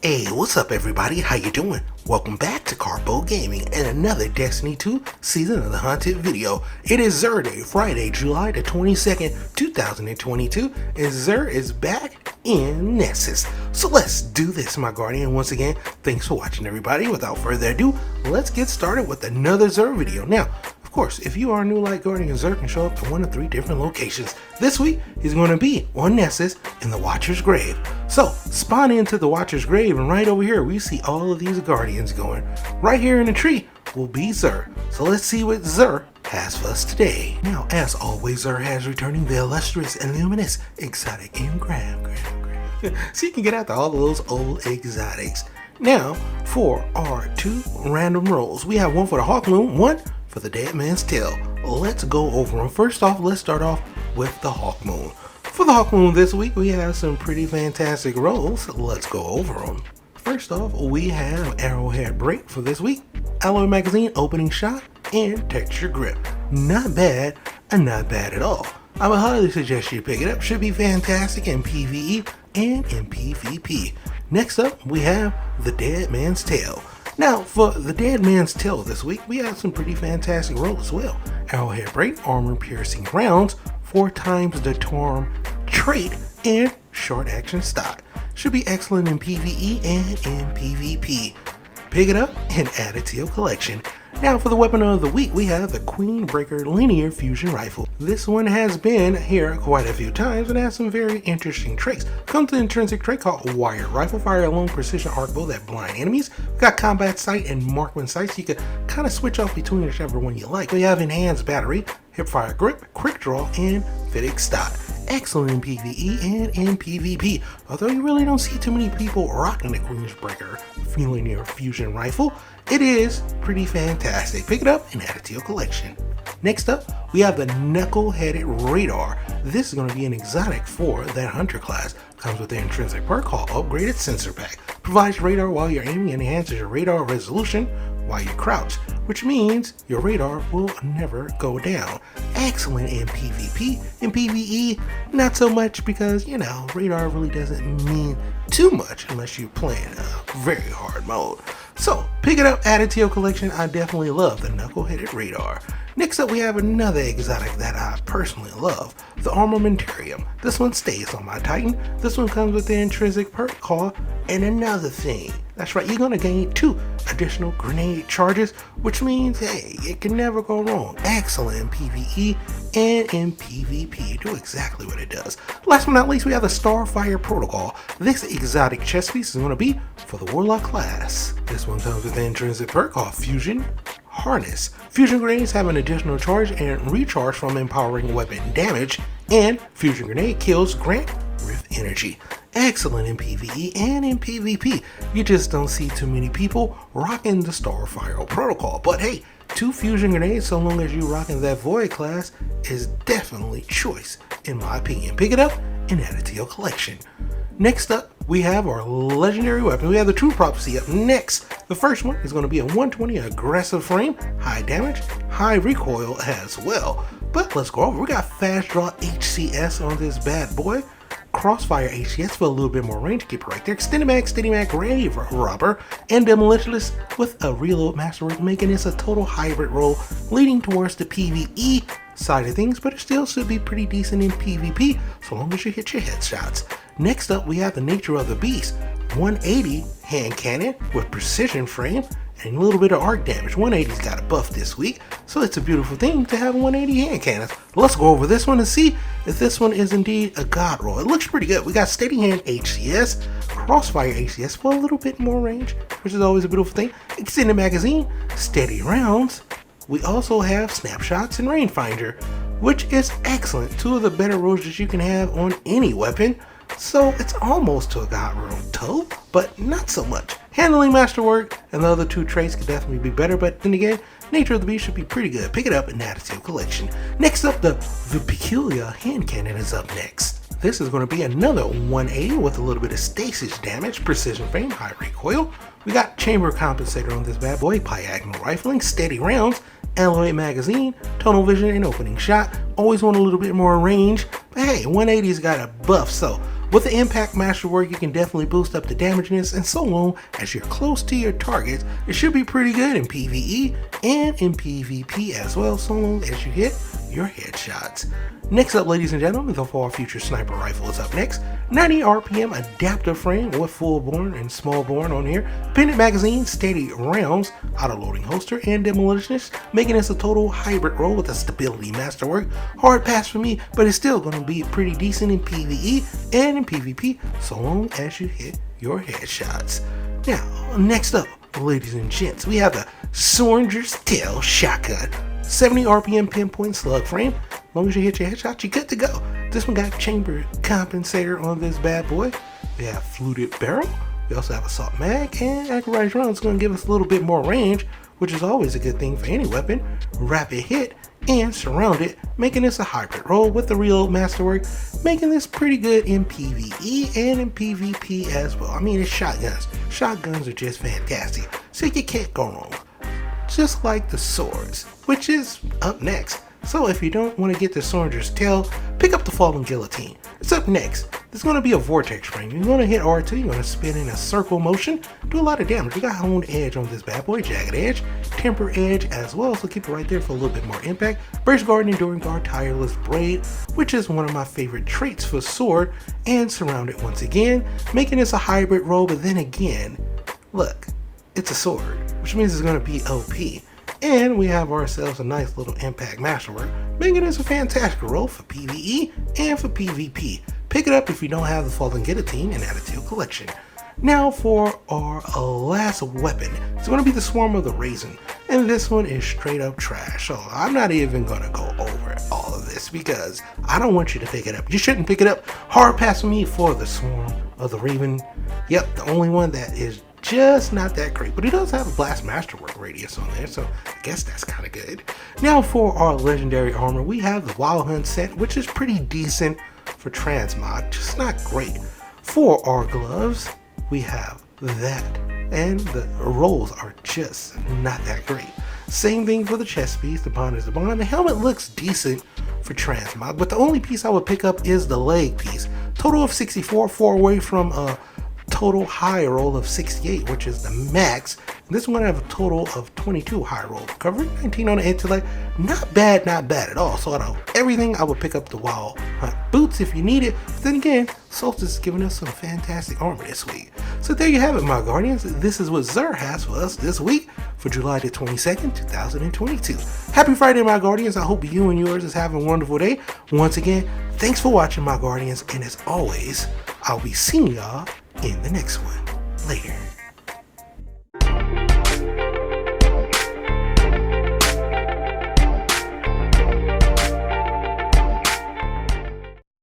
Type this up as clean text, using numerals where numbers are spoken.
Hey, what's up everybody? How you doing? Welcome back to Karpo Gaming and another Destiny 2 Season of the Hunted video. It is Xur Day, Friday, July the 22nd, 2022, and Xur is back in Nessus. So let's do this, my guardian. Once again, thanks for watching everybody. Without further ado, let's get started with another Xur video. Now, of course, if you are a new light guardian, Xur can show up to 1 of 3 different locations. This week, he's going to be on Nessus in the Watcher's Grave. So, spawn into the Watcher's Grave, and right over here, we see all of these guardians going. Right here in the tree will be Xur. So let's see what Xur has for us today. Now, as always, Xur has returning the illustrious and luminous exotic ENGRAM. So you can get after all of those old exotics. Now, for our 2 random rolls, we have one for the HAWKMOON, one for the Dead Man's Tail. Let's go over them. First off, let's start off with the HAWKMOON. For the HAWKMOON this week, we have some pretty fantastic rolls. Let's go over them. First off, we have Arrowhead Break for this week, Alloy Magazine Opening Shot, and Texture Grip. Not bad, and not bad at all. I would highly suggest you pick it up. Should be fantastic in PvE and in PvP. Next up, we have the Dead Man's Tail. Now, for the Dead Man's Tail this week, we have some pretty fantastic rolls as well. Arrowhead Break, Armor Piercing Rounds, 4 times the Torm trait, and Short Action Stock. Should be excellent in PvE and in PvP. Pick it up and add it to your collection. Now for the weapon of the week, we have the QUEENBREAKER Linear Fusion Rifle. This one has been here quite a few times and has some very interesting traits. Comes with an intrinsic trait called Wired Rifle. Fire a long precision arc bow that blind enemies. We've got combat sight and marksman sight, so you can kind of switch off between whichever one you like. We have enhanced battery, hipfire grip, quick draw, and fitting stock. Excellent in PvE and in PvP, although you really don't see too many people rocking the QUEENBREAKER Linear Fusion Rifle. It is pretty fantastic. Pick it up and add it to your collection. Next up, we have the Knuckleheaded Radar. This is going to be an exotic for that Hunter class. Comes with the intrinsic perk called Upgraded Sensor Pack. Provides radar while you're aiming and enhances your radar resolution while you crouch, which means your radar will never go down. Excellent in PvP. In PvE, not so much because, you know, radar really doesn't mean too much unless you're playing a very hard mode. So, pick it up, add it to your collection. I definitely love the Knuckleheaded Radar. Next up, we have another exotic that I personally love, the Armamentarium. This one stays on my Titan. This one comes with the intrinsic perk called And Another Thing. That's right, you're going to gain 2 additional grenade charges, which means, hey, it can never go wrong. Excellent in PvE and in PvP. Do exactly what it does. Last but not least, we have the Starfire Protocol. This exotic chest piece is going to be for the Warlock class. This one comes with the intrinsic perk called Fusion Harness. Fusion grenades have an additional charge and recharge from empowering weapon damage, and fusion grenade kills grant Rift Energy. Excellent in PvE and in PvP. You just don't see too many people rocking the Starfire Protocol. But hey, 2 fusion grenades, so long as you rocking that Void class, is definitely choice in my opinion. Pick it up and add it to your collection. Next up, we have our legendary weapon. We have the True Prophecy up next. The first one is going to be a 120 aggressive frame, high damage, high recoil as well. But let's go over. We got Fast Draw HCS on this bad boy. Crossfire HCS for a little bit more range. Keep it right there. Extended Mag, Steady Mag, Grave Robber, and Demolitionist with a Reload Masterwork, making this a total hybrid role leading towards the PvE side of things, but it still should be pretty decent in PvP so long as you hit your headshots. Next up, we have the Nature of the Beast, 180 hand cannon with precision frame and a little bit of arc damage. 180's got a buff this week, so it's a beautiful thing to have 180 hand cannons. Let's go over this one and see if this one is indeed a god roll. It looks pretty good. We got Steady Hand HCS, Crossfire HCS for a little bit more range, which is always a beautiful thing. Extended Magazine, Steady Rounds. We also have Snapshots and Rangefinder, which is excellent. 2 of the better rolls that you can have on any weapon. So it's almost to a god roll toe, but not so much. Handling Masterwork and the other 2 traits could definitely be better, but then again, Nature of the Beast should be pretty good. Pick it up and add it to your collection. Next up, the VULPECULA hand cannon is up next. This is going to be another 180 with a little bit of stasis damage, precision frame, high recoil. We got chamber compensator on this bad boy, diagonal rifling, steady rounds, alloy magazine, tunnel vision, and opening shot. Always want a little bit more range, but hey, 180's got a buff, so With the impact masterwork, you can definitely boost up the damageness, and so long as you're close to your targets, it should be pretty good in PvE and in PvP as well, so long as you hit your headshots. Next up, ladies and gentlemen, the Far Future Sniper Rifle is up next. 90 RPM adaptive frame with full bore and small bore on here. Pendant magazine, steady rounds, auto-loading holster, and demolitionist, making this a total hybrid role with a stability masterwork. Hard pass for me, but it's still going to be pretty decent in PvE and in PvP, so long as you hit your headshots. Now, next up, ladies and gents, we have the Soldier's Tail Shotgun. 70 RPM pinpoint slug frame. As long as you hit your headshot, you're good to go. This one got chamber compensator on this bad boy. We have fluted barrel. We also have assault mag, and accurized rounds going to give us a little bit more range, which is always a good thing for any weapon. Rapid hit and surrounded, making this a hybrid role with the reload masterwork, making this pretty good in PvE and in PvP as well. I mean, it's shotguns. Shotguns are just fantastic, so you can't go wrong. Just like the swords, which is up next. So if you don't want to get the Soldier's Tail, pick up the Fallen Guillotine. It's up next. There's going to be a vortex frame. You're going to hit R2, you're going to spin in a circle motion, do a lot of damage. You got honed edge on this bad boy, jagged edge, temper edge as well, so keep it right there for a little bit more impact. Brace guard, enduring guard, tireless braid, which is one of my favorite traits for sword, and surrounded once again, making this a hybrid role, but then again, look, it's a sword, which means it's going to be OP. And we have ourselves a nice little impact masterwork, making this a fantastic role for PvE and for PvP. Pick it up if you don't have the Fallen Guillotine and add it to your collection. Now for our last weapon, it's going to be the Swarm of the Raisin, and this one is straight up trash, so I'm not even going to go over all of this because I don't want you to pick it up. You shouldn't pick it up. Hard pass for me for the Swarm of the Raven. Yep, the only one that is just not that great, but it does have a blast masterwork radius on there, so I guess that's kind of good. Now for our legendary armor, we have the Wild Hunt set, which is pretty decent for transmog, just not great. For our gloves, we have that, and the rolls are just not that great. Same thing for the chest piece. The bond is the bond. The helmet looks decent for transmog, but the only piece I would pick up is the leg piece. Total of 64, 4 away from a total high roll of 68, which is the max. This one I have a total of 22 high roll. Cover 19 on the intellect. Not bad at all. So out of everything, I would pick up the Wild Hunt boots if you need it. But then again, Solstice is giving us some fantastic armor this week. So there you have it, my Guardians. This is what Xur has for us this week for July the 22nd, 2022. Happy Friday, my Guardians. I hope you and yours is having a wonderful day. Once again, thanks for watching, my Guardians. And as always, I'll be seeing y'all in the next one. Later.